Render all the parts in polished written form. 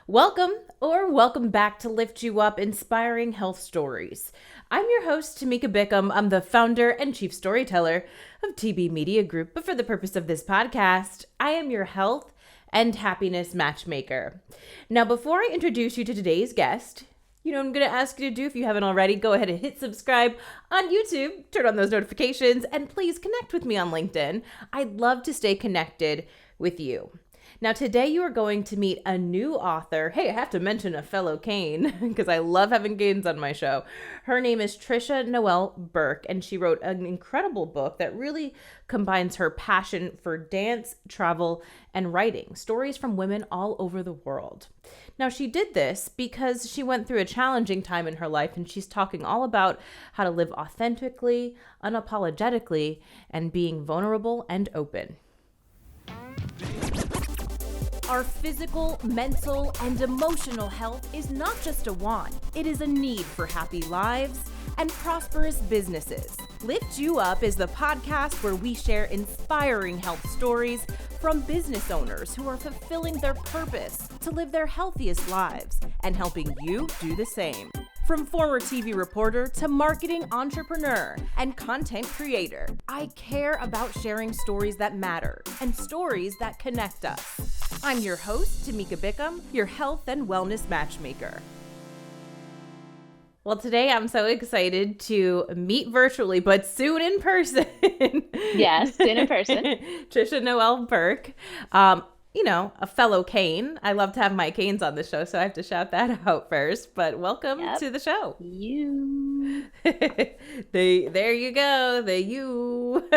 Welcome back to Lift You Up Inspiring Health Stories. I'm your host, Tamika Bickham. I'm the founder and chief storyteller of TB Media Group. But for the purpose of this podcast, I am your health and happiness matchmaker. Now, before I introduce you to today's guest, I'm going to ask you to do, if you haven't already, go ahead and hit subscribe on YouTube, turn on those notifications, and please connect with me on LinkedIn. I'd love to stay connected with you. Now, today you are going to meet a new author. Hey, I have to mention a fellow Cane because I love having Canes on my show. Her name is Tricia-Noel Burke, and she wrote an incredible book that really combines her passion for dance, travel, and writing, stories from women all over the world. Now, she did this because she went through a challenging time in her life, and she's talking all about how to live authentically, unapologetically, and being vulnerable and open. Our physical, mental, and emotional health is not just a want, it is a need for happy lives and prosperous businesses. Lift You Up is the podcast where we share inspiring health stories from business owners who are fulfilling their purpose to live their healthiest lives and helping you do the same. From former TV reporter to marketing entrepreneur and content creator, I care about sharing stories that matter and stories that connect us. I'm your host, Tamika Bickham, your health and wellness matchmaker. Well, today I'm so excited to meet virtually, but soon in person. Yes, soon in person. Tricia-Noel Burke. A fellow Cane. I love to have my Canes on the show, so I have to shout that out first. But welcome to the show. You. There you go. You.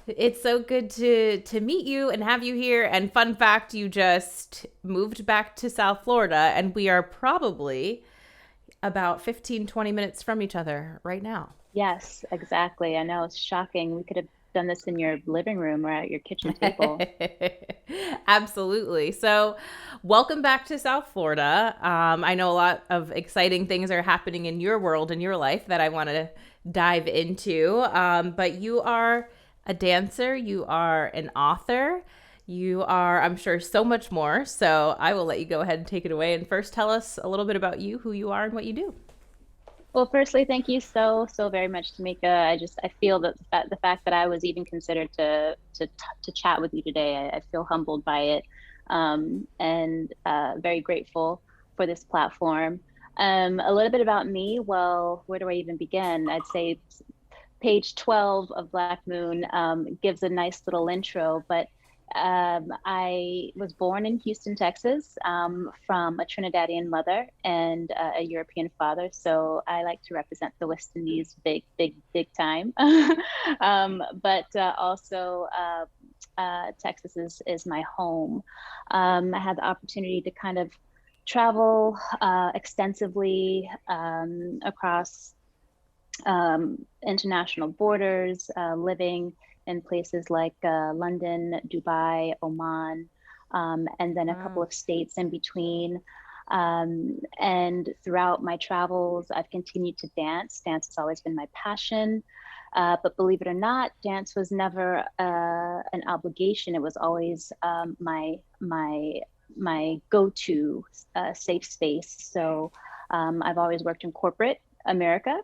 It's so good to meet you and have you here. And fun fact, you just moved back to South Florida, and we are probably about 15, 20 minutes from each other right now. Yes, exactly. I know, it's shocking. We could have done this in your living room or at your kitchen table. Absolutely. So welcome back to South Florida. I know a lot of exciting things are happening in your world, in your life, that I want to dive into. But you are a dancer, you are an author, you are, I'm sure, so much more. So I will let you go ahead and take it away. And first, tell us a little bit about you, who you are, and what you do. Well, firstly, thank you so very much, Tamika. I feel that the fact that I was even considered to chat with you today, I feel humbled by it, and very grateful for this platform. A little bit about me. Well, where do I even begin? I'd say page 12 of Black Moon gives a nice little intro, but I was born in Houston, Texas, from a Trinidadian mother and a European father. So I like to represent the West Indies big time. But also Texas is my home. I had the opportunity to kind of travel extensively across international borders, living in places like London, Dubai, Oman, and then a couple of states in between. And throughout my travels, I've continued to dance. Dance has always been my passion. But believe it or not, dance was never an obligation. It was always my go-to safe space. So I've always worked in corporate America.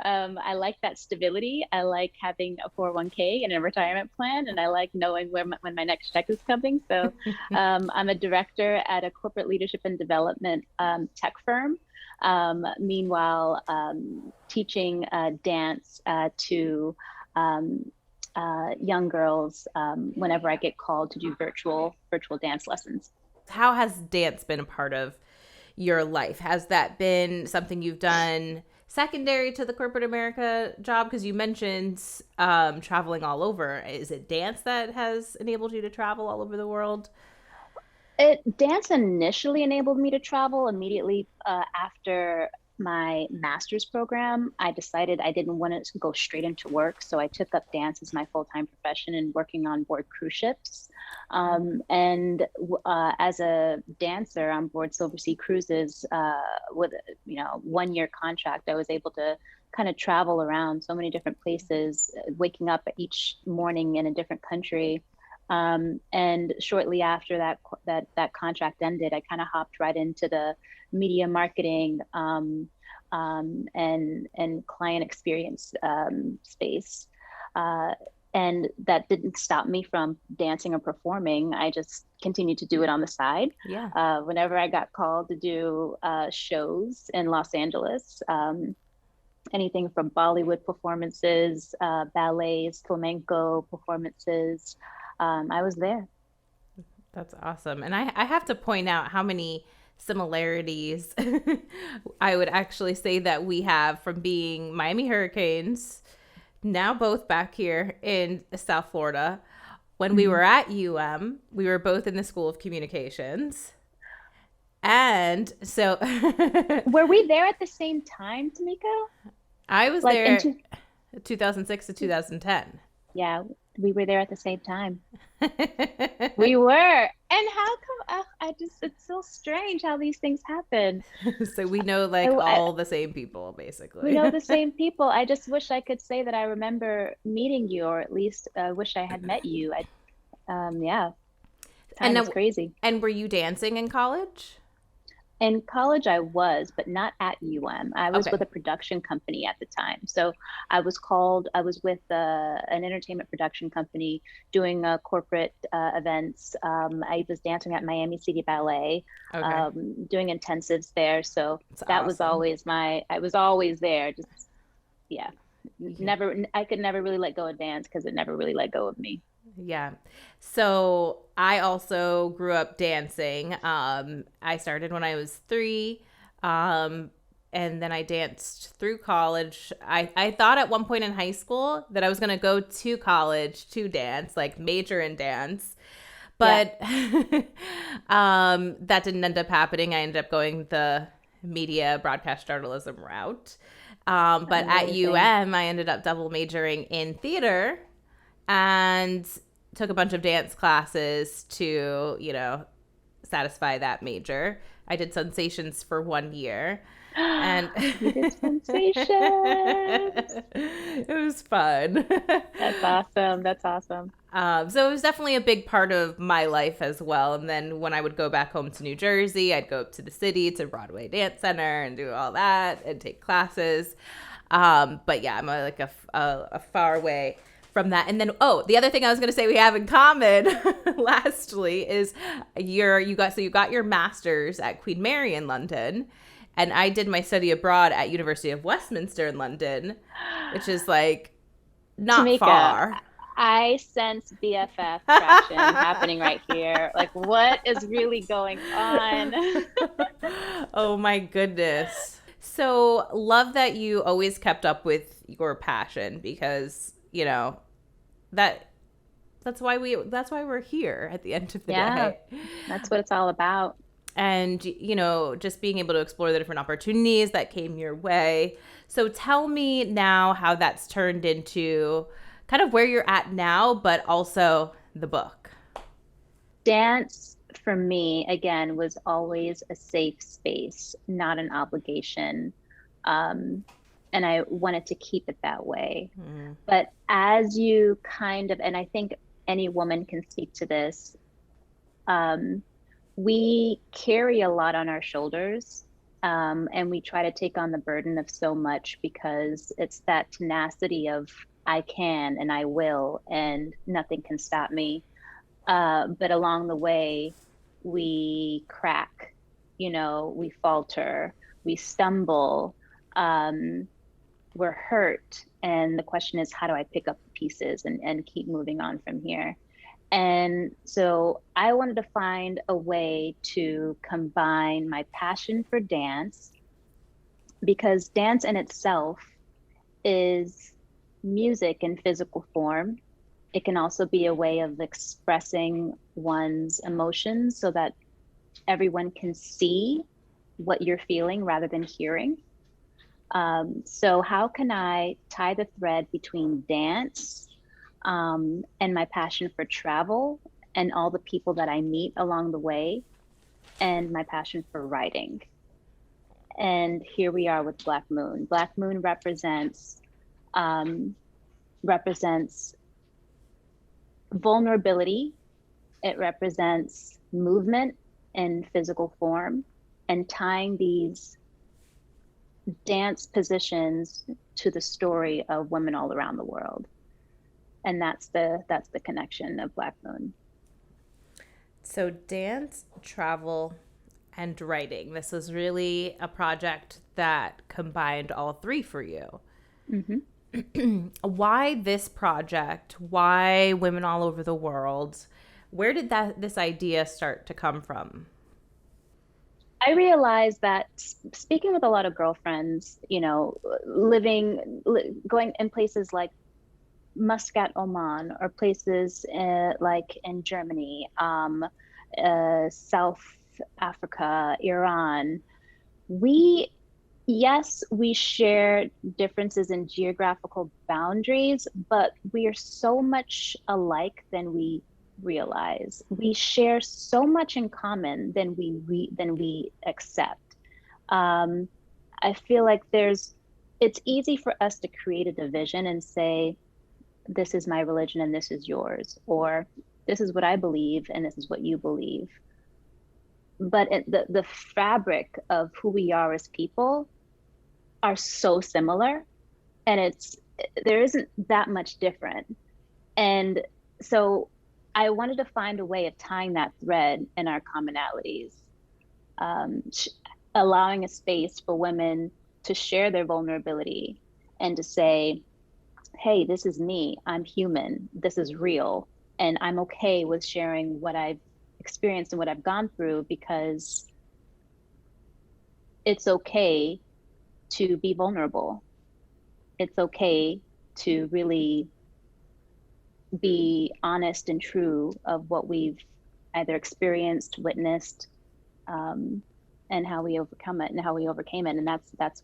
I like that stability. I like having a 401k and a retirement plan, and I like knowing when my next check is coming. So I'm a director at a corporate leadership and development tech firm. Meanwhile, teaching dance to young girls whenever I get called to do virtual dance lessons. How has dance been a part of your life? Has that been something you've done secondary to the corporate America job? Because you mentioned traveling all over. Is it dance that has enabled you to travel all over the world? Dance initially enabled me to travel. Immediately after my master's program, I decided I didn't want to go straight into work. So I took up dance as my full-time profession and working on board cruise ships. As a dancer on board Silversea Cruises with 1-year contract, I was able to kind of travel around so many different places, waking up each morning in a different country, And shortly after that contract ended, I kind of hopped right into the media marketing and client experience space. Uh, and that didn't stop me from dancing or performing. I just continued to do it on the side. Yeah. Whenever I got called to do shows in Los Angeles, anything from Bollywood performances, ballets, flamenco performances, I was there. That's awesome. And I have to point out how many similarities I would actually say that we have from being Miami Hurricanes, now both back here in South Florida. When we were at we were both in the School of Communications. And so Were we there at the same time, Tamika? I was Like there 2006 to 2010. Yeah, we were there at the same time. We were. And how come it's so strange how these things happen. So we know like all the same people, basically. We know the same people. I just wish I could say that I remember meeting you, or at least wish I had met you. Yeah, time is crazy. And were you dancing in college? In college, I was, but not at UM. I was with a production company at the time. So I was with an entertainment production company doing corporate events. I was dancing at Miami City Ballet, doing intensives there. So that was always I was always there. Just, yeah. I could never really let go of dance because it never really let go of me. Yeah. So I also grew up dancing. I started when I was 3. And then I danced through college. I thought at one point in high school that I was going to go to college to dance, like major in dance. But that didn't end up happening. I ended up going the media broadcast journalism route. But at UM, I ended up double majoring in theater and took a bunch of dance classes to, satisfy that major. I did Sensations for 1 year. And you did Sensations. It was fun. That's awesome. That's awesome. So it was definitely a big part of my life as well. And then when I would go back home to New Jersey, I'd go up to the city to Broadway Dance Center and do all that and take classes. But yeah, I'm like a far way from that. And then, the other thing I was going to say we have in common, lastly, is you got your master's at Queen Mary in London, and I did my study abroad at University of Westminster in London, which is like not Tamika, far. I sense BFF traction happening right here. Like, what is really going on? Oh my goodness. So love that you always kept up with your passion, because that's why we're here at the end of the day. That's what it's all about. And just being able to explore the different opportunities that came your way. So tell me now how that's turned into kind of where you're at now, but also the book. Dance for me, again, was always a safe space, not an obligation. And I wanted to keep it that way. But as you and I think any woman can speak to this, we carry a lot on our shoulders, and we try to take on the burden of so much because it's that tenacity of I can and I will and nothing can stop me. But along the way, we crack, we falter, we stumble, we're hurt. And the question is, how do I pick up the pieces and keep moving on from here? And so I wanted to find a way to combine my passion for dance, because dance in itself is music in physical form. It can also be a way of expressing one's emotions so that everyone can see what you're feeling rather than hearing. So how can I tie the thread between dance and my passion for travel and all the people that I meet along the way and my passion for writing? And here we are with Black Moon. Black Moon represents vulnerability It represents movement in physical form and tying these dance positions to the story of women all around the world. And that's the connection of Black Moon. So dance, travel, and writing. This was really a project that combined all three for you. Mm-hmm. Why this project? Why women all over the world? Where did this idea start to come from? I realized that speaking with a lot of girlfriends, you know, going in places like Muscat, Oman, or places like in Germany, South Africa, Iran, we, yes, we share differences in geographical boundaries, but we are so much alike than we realize. We share so much in common than we accept. Um, I feel like it's easy for us to create a division and say, this is my religion and this is yours, or this is what I believe and this is what you believe. But the fabric of who we are as people are so similar, and there isn't that much different. And so I wanted to find a way of tying that thread in our commonalities, um, allowing a space for women to share their vulnerability and to say, hey, this is me. I'm human. This is real. And I'm okay with sharing what I've experienced and what I've gone through, because it's okay to be vulnerable. It's okay to really be honest and true of what we've either experienced, witnessed, and how we overcome it and how we overcame it. And that's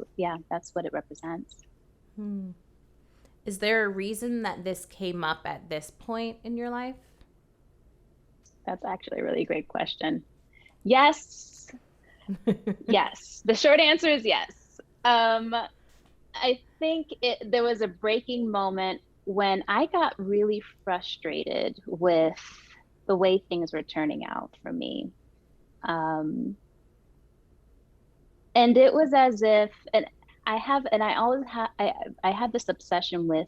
what it represents. Hmm. Is there a reason that this came up at this point in your life? That's actually a really great question. Yes. Yes. The short answer is yes. I think there was a breaking moment when I got really frustrated with the way things were turning out for me. And it was as if, and I always have, I had this obsession with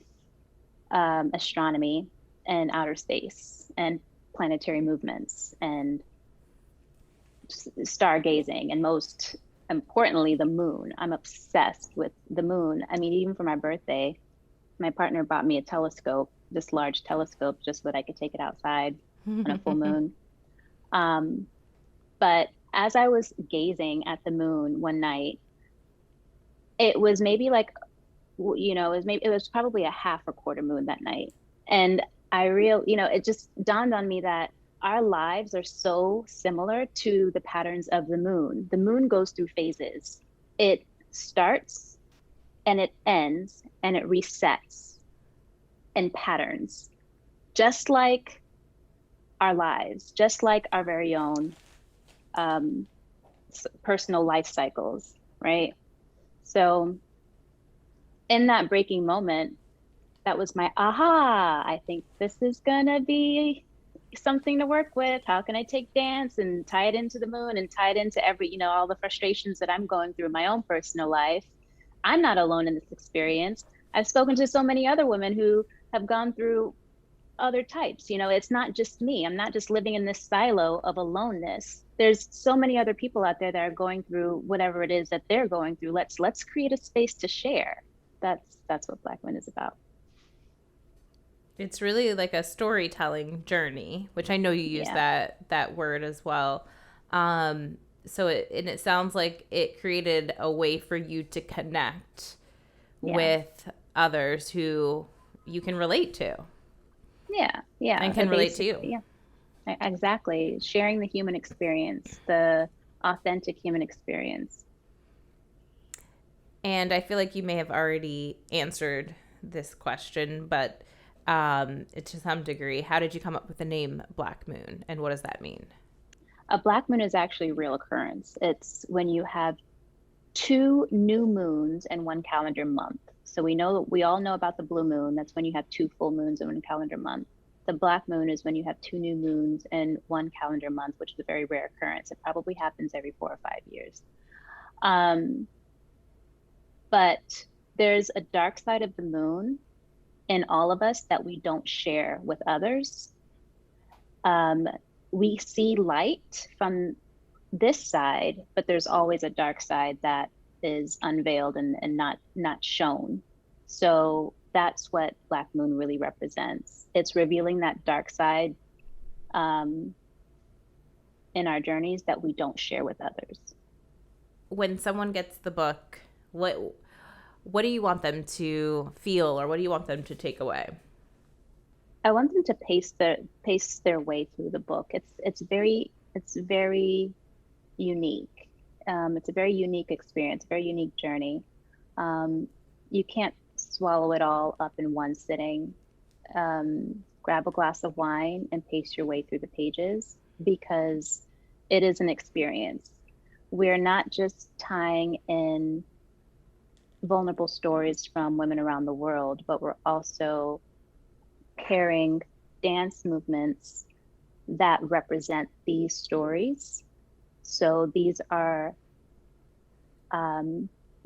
astronomy and outer space and planetary movements and stargazing, and most importantly, the moon. I'm obsessed with the moon. I mean, even for my birthday, my partner bought me a telescope, this large telescope, just so that I could take it outside on a full moon. But as I was gazing at the moon one night, it was maybe like, you know, it was probably a half or quarter moon that night. And it just dawned on me that our lives are so similar to the patterns of the moon. The moon goes through phases. It starts and it ends and it resets in patterns, just like our lives, just like our very own personal life cycles, right? So in that breaking moment, that was my aha. I think this is gonna be something to work with. How can I take dance and tie it into the moon and tie it into all the frustrations that I'm going through in my own personal life? I'm not alone in this experience. I've spoken to so many other women who have gone through other types. It's not just me. I'm not just living in this silo of aloneness. There's so many other people out there that are going through whatever it is that they're going through. Let's create a space to share. That's what Black Moon is about. It's really like a storytelling journey, which I know you use that word as well. It sounds like it created a way for you to connect with others who you can relate to. Yeah. And can relate to you. Yeah, exactly. Sharing the human experience, the authentic human experience. And I feel like you may have already answered this question, but to some degree, how did you come up with the name Black Moon, and what does that mean? A Black Moon is actually a real occurrence. It's when you have 2 new moons in one calendar month. So we all know about the blue moon. That's when you have 2 full moons in one calendar month. The black moon is when you have 2 new moons in one calendar month, which is a very rare occurrence. It probably happens every 4 or 5 years. But there's a dark side of the moon in all of us that we don't share with others. We see light from this side, but there's always a dark side that is unveiled and not shown. So that's what Black Moon really represents. It's revealing that dark side in our journeys that we don't share with others. When someone gets the book, what do you want them to feel, or what do you want them to take away? I want them to pace their way through the book. It's very unique. It's a very unique experience, a very unique journey. You can't swallow it all up in one sitting. Grab a glass of wine and pace your way through the pages, because it is an experience. We're not just tying in vulnerable stories from women around the world, but we're also carrying dance movements that represent these stories. So these are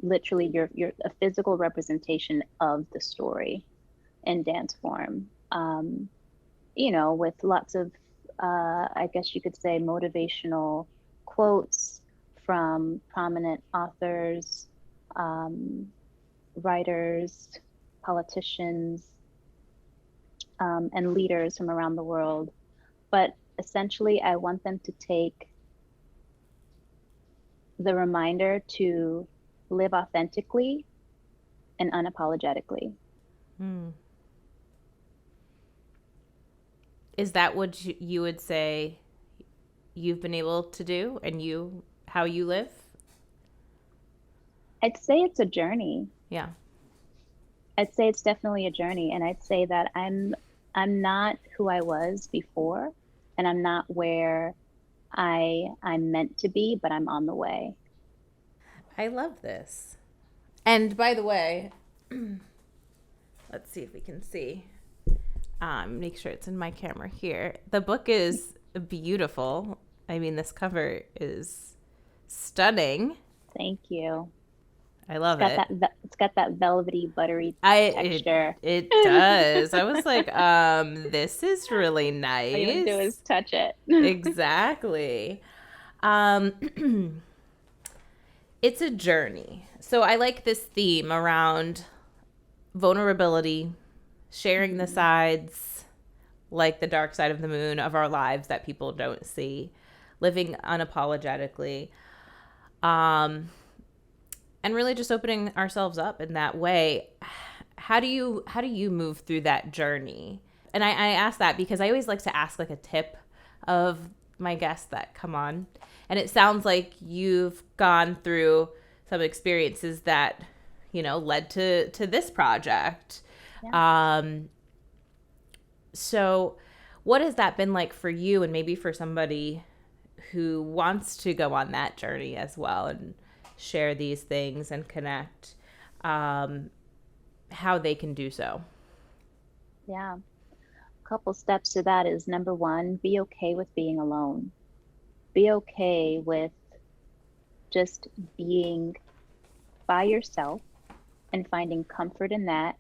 literally your a physical representation of the story in dance form. With lots of I guess you could say motivational quotes from prominent authors, writers, politicians, and leaders from around the world. But essentially, I want them to take the reminder to live authentically and unapologetically. Is that what you would say you've been able to do, and how you live? I'd say it's a journey. Yeah. I'd say it's definitely a journey. And I'd say that I'm not who I was before, and I'm not where I'm meant to be, but I'm on the way. I love this. And by the way, let's see if we can see. Make sure it's in my camera here. The book is beautiful. I mean, this cover is stunning. Thank you. I love it. It's got that velvety, buttery texture. It does. I was like, this is really nice. All you have to do is touch it. Exactly. It's a journey. So I like this theme around vulnerability, sharing the sides, like the dark side of the moon of our lives that people don't see, living unapologetically. And really just opening ourselves up in that way. How do you move through that journey? And I ask that because I always like to ask like a tip of my guests that come on. And it sounds like you've gone through some experiences that, led to this project. Yeah. So what has that been like for you, and maybe for somebody who wants to go on that journey as well and share these things and connect, how they can do so? Yeah. A couple steps to that is, number one, be okay with being alone. Be okay with just being by yourself and finding comfort in that.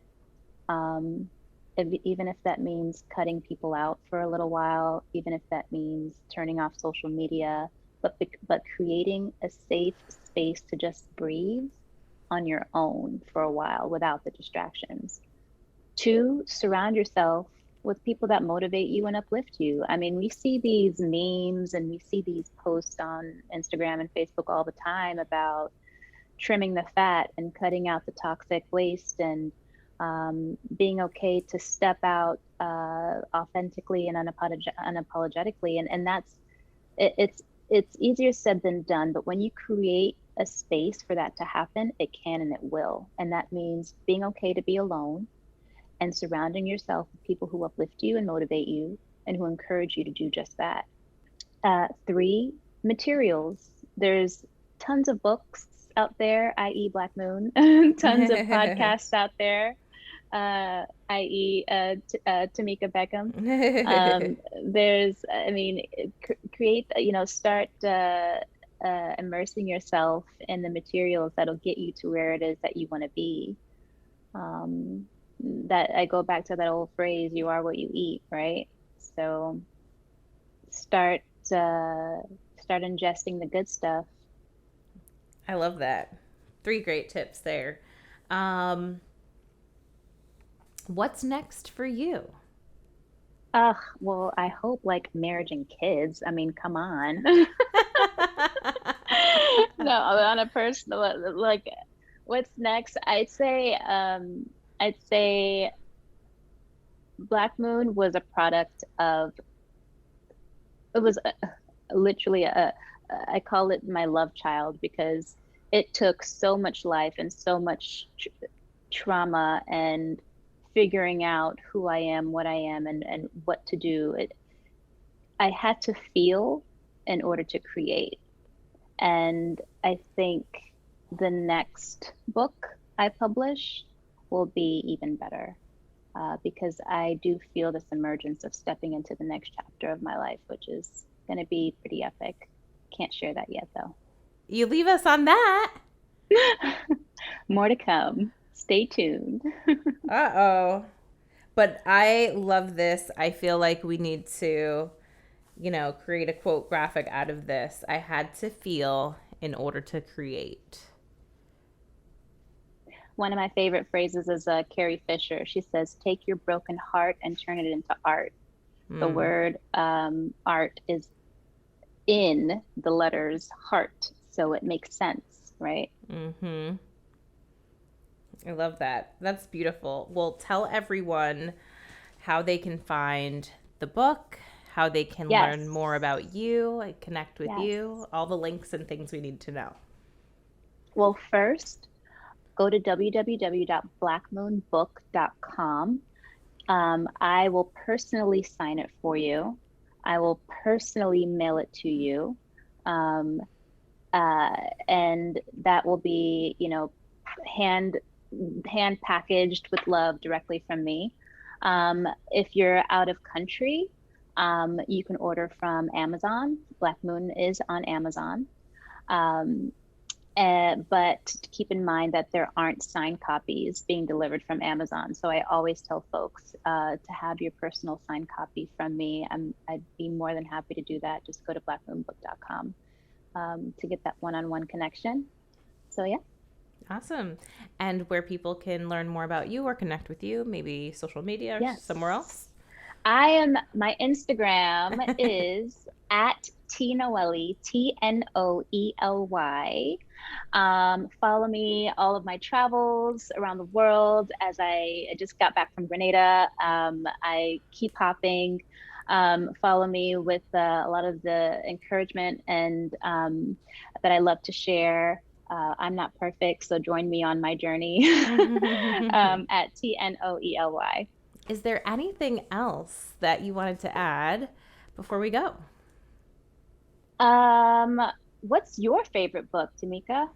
Even if that means cutting people out for a little while, even if that means turning off social media, but creating a safe space to just breathe on your own for a while without the distractions. Two, surround yourself with people that motivate you and uplift you. I mean, we see these memes and we see these posts on Instagram and Facebook all the time about trimming the fat and cutting out the toxic waste, and being okay to step out authentically and unapologetically. And that's, it's easier said than done, but when you create a space for that to happen, it can and it will. And that means being okay to be alone and surrounding yourself with people who uplift you and motivate you and who encourage you to do just that. Three, materials. There's tons of books out there, i.e. Black Moon, tons of podcasts out there. i.e., Tamika Beckham. Um, I mean, create, start immersing yourself in the materials that'll get you to where it is that you want to be. Um, that I go back to that old phrase, you are what you eat, right? So start uh, start ingesting the good stuff. I love that. 3 great tips there. Um, what's next for you? Well, I hope like marriage and kids. I mean, come on. No, on a personal, like, what's next? I'd say Black Moon was a product of, it was literally I call it my love child because it took so much life and so much trauma and figuring out who I am, what I am, and what to do. I had to feel in order to create. And I think the next book I publish will be even better because I do feel this emergence of stepping into the next chapter of my life, which is going to be pretty epic. Can't share that yet, though. You leave us on that. More to come. Stay tuned. Uh-oh. But I love this. I feel like we need to, create a quote graphic out of this. I had to feel in order to create. One of my favorite phrases is Carrie Fisher. She says, "Take your broken heart and turn it into art." The Mm. word art is in the letters heart, so it makes sense, right? Mm-hmm. I love that. That's beautiful. Well, tell everyone how they can find the book, how they can Yes. learn more about you, connect with Yes. you, all the links and things we need to know. Well, first, go to www.blackmoonbook.com. I will personally sign it for you. I will personally mail it to you. Um, and that will be, hand hand packaged with love directly from me. If you're out of country, you can order from Amazon. Black Moon is on Amazon. Um, but keep in mind that there aren't signed copies being delivered from Amazon. So I always tell folks to have your personal signed copy from me. I'd be more than happy to do that. Just go to blackmoonbook.com to get that one-on-one connection. So yeah. Awesome. And where people can learn more about you or connect with you, maybe social media or Yes. somewhere else? My Instagram is at Tnoely, Tnoely. Follow me, all of my travels around the world. As I just got back from Grenada, I keep hopping. Follow me with a lot of the encouragement and that I love to share. I'm not perfect, so join me on my journey at Tnoely. Is there anything else that you wanted to add before we go? Um, what's your favorite book, Tamika?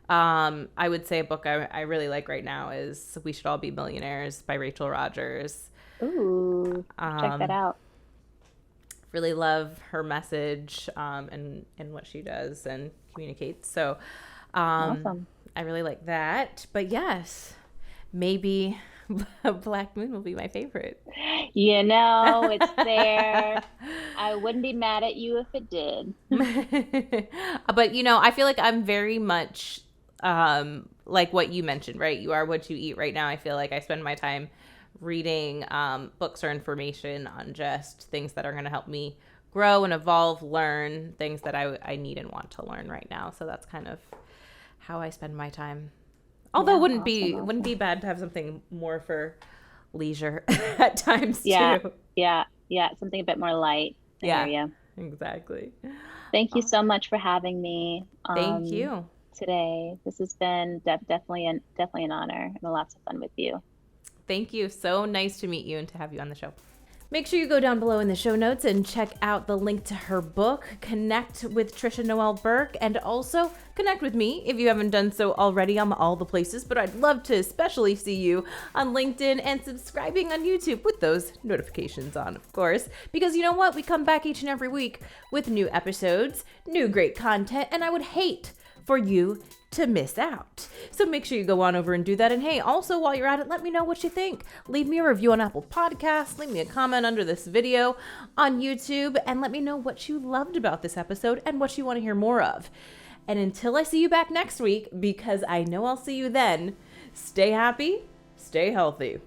I would say a book I really like right now is We Should All Be Millionaires by Rachel Rogers. Ooh, check that out. Really love her message and what she does and communicates. So Awesome. I really like that. But yes, maybe Black Moon will be my favorite. It's there. I wouldn't be mad at you if it did. But I feel like I'm very much like what you mentioned, right? You are what you eat right now. I feel like I spend my time reading books or information on just things that are going to help me grow and evolve, learn things that I need and want to learn right now. So that's kind of how I spend my time. Although Yeah, wouldn't awesome. be bad to have something more for leisure at times Yeah, too. yeah. Something a bit more light. I hear Yeah, you. exactly. Thank you so much for having me Thank you. today. This has been definitely an honor and lots of fun with you. Thank you. So nice to meet you and to have you on the show. Make sure you go down below in the show notes and check out the link to her book, connect with Tricia-Noel Burke, and also connect with me if you haven't done so already. I'm all the places, but I'd love to especially see you on LinkedIn and subscribing on YouTube with those notifications on, of course, because you know what? We come back each and every week with new episodes, new great content, and I would hate for you to miss out. So make sure you go on over and do that. And hey, also while you're at it, let me know what you think. Leave me a review on Apple Podcasts, leave me a comment under this video on YouTube, and let me know what you loved about this episode and what you want to hear more of. And until I see you back next week, because I know I'll see you then, stay happy, stay healthy.